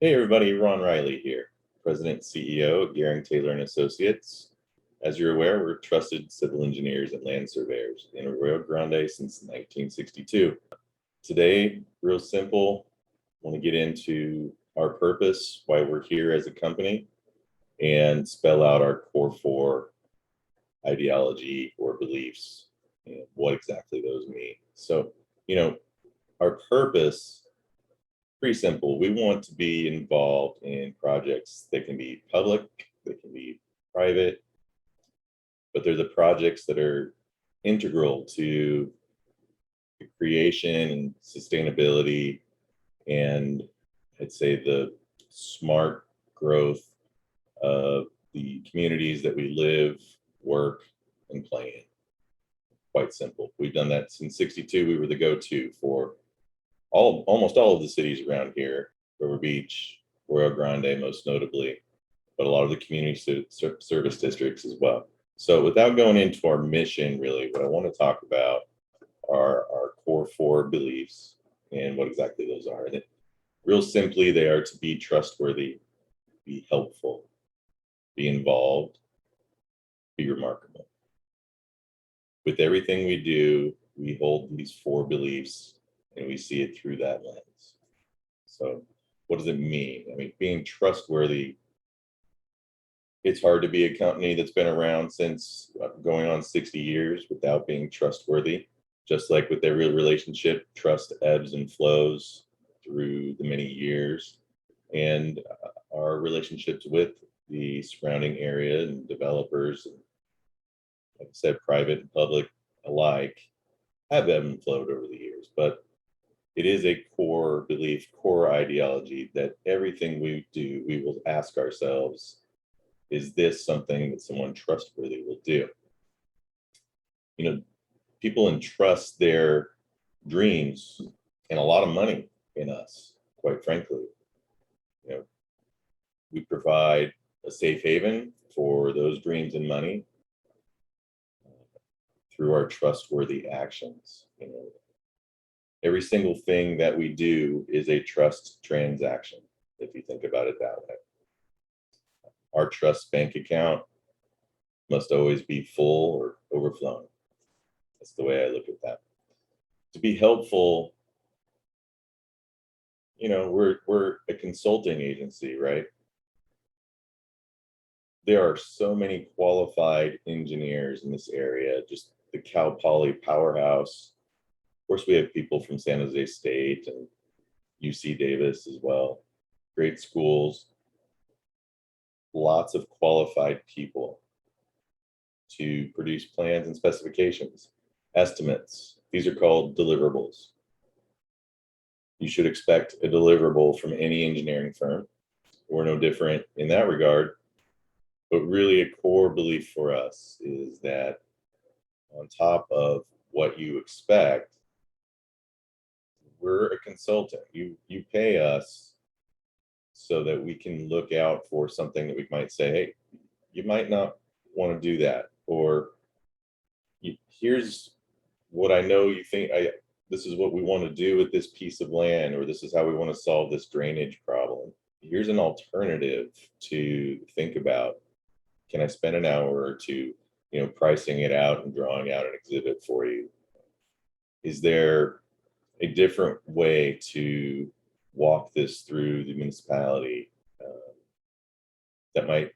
Hey everybody, Ron Riley here, President and CEO of Gearing Taylor and Associates. As you're aware, we're trusted civil engineers and land surveyors in Arroyo Grande since 1962. Today, real simple, I want to get into our purpose, why we're here as a company, and spell out our core four ideology or beliefs and what exactly those mean. So, our purpose, pretty simple. We want to be involved in projects that can be public, that can be private, but they're the projects that are integral to the creation and sustainability and I'd say the smart growth of the communities that we live, work, and play in. Quite simple. We've done that since 62. We were the go-to for almost all of the cities around here, River Beach, Arroyo Grande most notably, but a lot of the community service districts as well. So without going into our mission, really, what I want to talk about are our core four beliefs and what exactly those are. And real simply, they are to be trustworthy, be helpful, be involved, be remarkable. With everything we do, we hold these four beliefs and we see it through that lens. So what does it mean? I mean, being trustworthy, it's hard to be a company that's been around since going on 60 years without being trustworthy. Just like with every relationship, trust ebbs and flows through the many years. And our relationships with the surrounding area and developers, and like I said, private and public alike, have ebbed and flowed over the years. But it is a core belief, core ideology that everything we do, we will ask ourselves, is this something that someone trustworthy will do? People entrust their dreams and a lot of money in us, quite frankly. We provide a safe haven for those dreams and money through our trustworthy actions. Every single thing that we do is a trust transaction, if you think about it that way. Our trust bank account must always be full or overflowing. That's the way I look at that. To be helpful, we're a consulting agency, right? There are so many qualified engineers in this area, just the Cal Poly powerhouse. Of course, we have people from San Jose State and UC Davis as well. Great schools, lots of qualified people to produce plans and specifications, estimates. These are called deliverables. You should expect a deliverable from any engineering firm. We're no different in that regard. But really a core belief for us is that on top of what you expect, we're a consultant. You pay us so that we can look out for something that we might say, hey, you might not want to do that. Or here's what I know you think, this is what we want to do with this piece of land, or this is how we want to solve this drainage problem. Here's an alternative to think about. Can I spend an hour or two, pricing it out and drawing out an exhibit for you? Is there a different way to walk this through the municipality that might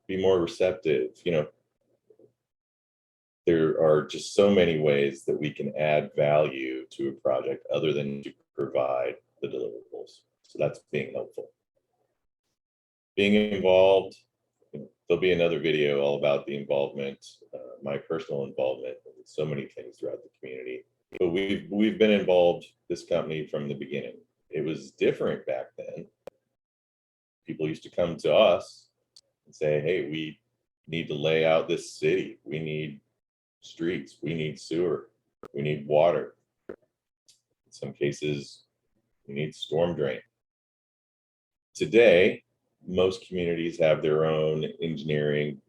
be more receptive? There are just so many ways that we can add value to a project other than to provide the deliverables. So that's being helpful. Being involved, there'll be another video all about the involvement, my personal involvement in so many things throughout the community. But we've been involved, this company, from the beginning. It was different back then. People used to come to us and say, hey, we need to lay out this city. We need streets. We need sewer. We need water. In some cases, we need storm drain. Today, most communities have their own engineering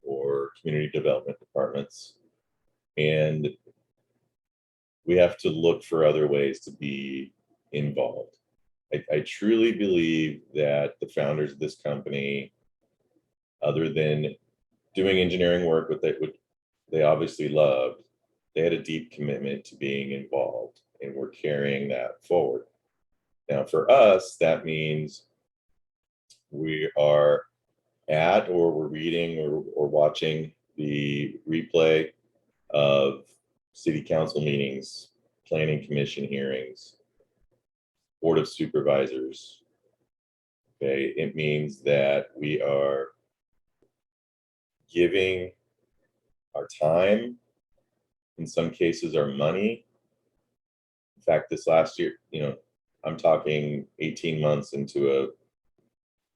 or community development departments, and we have to look for other ways to be involved. I truly believe that the founders of this company, other than doing engineering work, what they obviously loved, they had a deep commitment to being involved, and we're carrying that forward. Now, for us, that means we are at, or we're reading or watching the replay of city council meetings, planning commission hearings, board of supervisors. Okay, it means that we are giving our time, in some cases our money. In fact, this last year, I'm talking 18 months into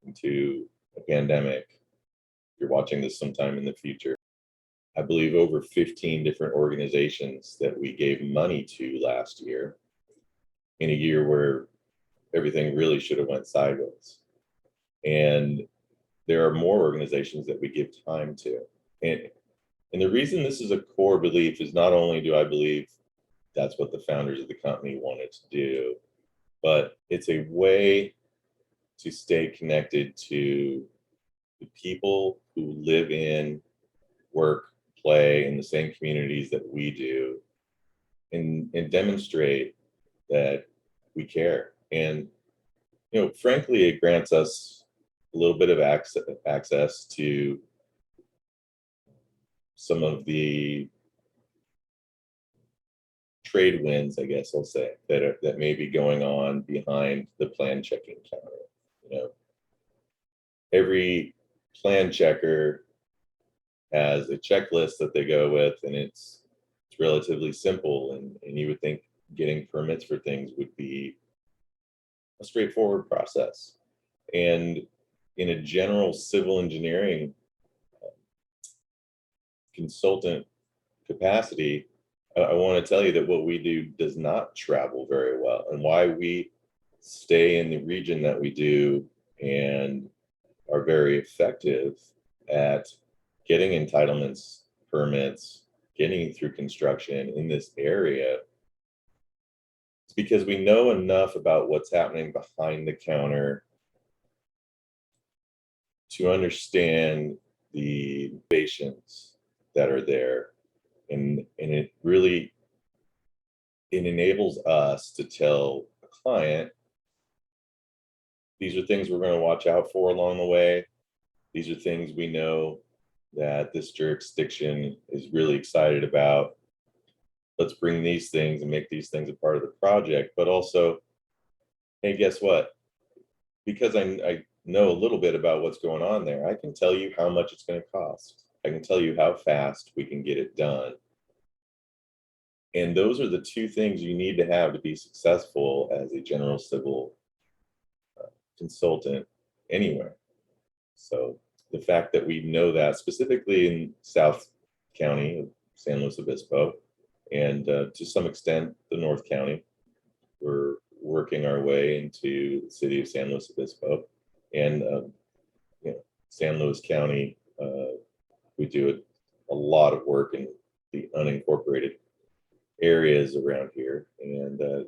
a pandemic. If you're watching this sometime in the future, I believe over 15 different organizations that we gave money to last year, in a year where everything really should have went sideways. And there are more organizations that we give time to. And the reason this is a core belief is not only do I believe that's what the founders of the company wanted to do, but it's a way to stay connected to the people who live in, work, play in the same communities that we do, and demonstrate that we care. And frankly, it grants us a little bit of access to some of the trade winds, I guess I'll say, that may be going on behind the plan checking counter. Every plan checker has a checklist that they go with, and it's relatively simple. And you would think getting permits for things would be a straightforward process. And in a general civil engineering consultant capacity, I want to tell you that what we do does not travel very well, and why we stay in the region that we do and are very effective at getting entitlements, permits, getting through construction in this area. It's because we know enough about what's happening behind the counter to understand the patients that are there. And it enables us to tell a client, these are things we're going to watch out for along the way. These are things we know that this jurisdiction is really excited about. Let's bring these things and make these things a part of the project. But also, hey, guess what? Because I know a little bit about what's going on there, I can tell you how much it's going to cost. I can tell you how fast we can get it done. And those are the two things you need to have to be successful as a general civil consultant anywhere. So the fact that we know that specifically in South County of San Luis Obispo, and to some extent the North County, we're working our way into the city of San Luis Obispo, and San Luis County. We do a lot of work in the unincorporated areas around here, and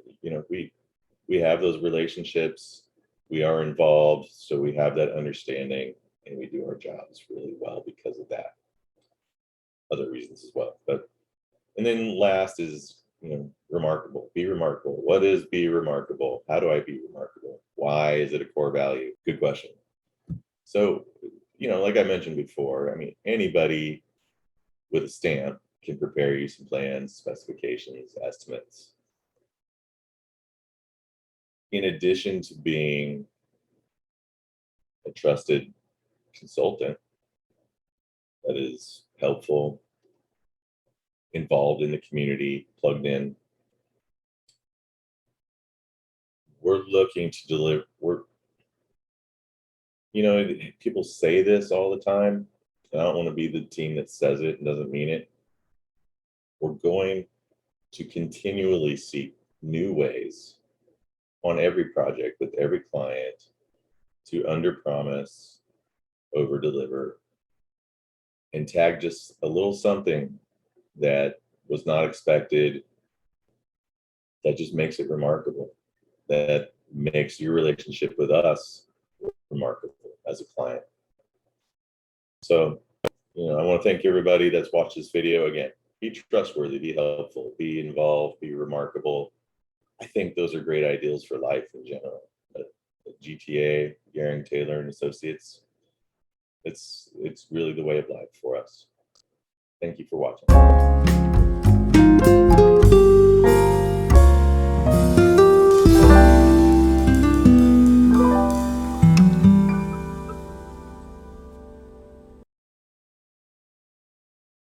we have those relationships. We are involved, so we have that understanding, and we do our jobs really well because of that. Other reasons as well, and then last is remarkable. Be remarkable. What is be remarkable? How do I be remarkable? Why is it a core value? Good question. So, like I mentioned before, I mean, anybody with a stamp can prepare you some plans, specifications, estimates. In addition to being a trusted consultant that is helpful, involved in the community, plugged in, we're looking to deliver. People say this all the time, and I don't want to be the team that says it and doesn't mean it. We're going to continually seek new ways on every project with every client to underpromise, overdeliver, and tag just a little something that was not expected, that just makes it remarkable, that makes your relationship with us remarkable as a client. So, I want to thank everybody that's watched this video. Again, be trustworthy, be helpful, be involved, be remarkable. I think those are great ideals for life in general. At GTA, Gehring, Taylor and Associates, it's really the way of life for us. Thank you for watching.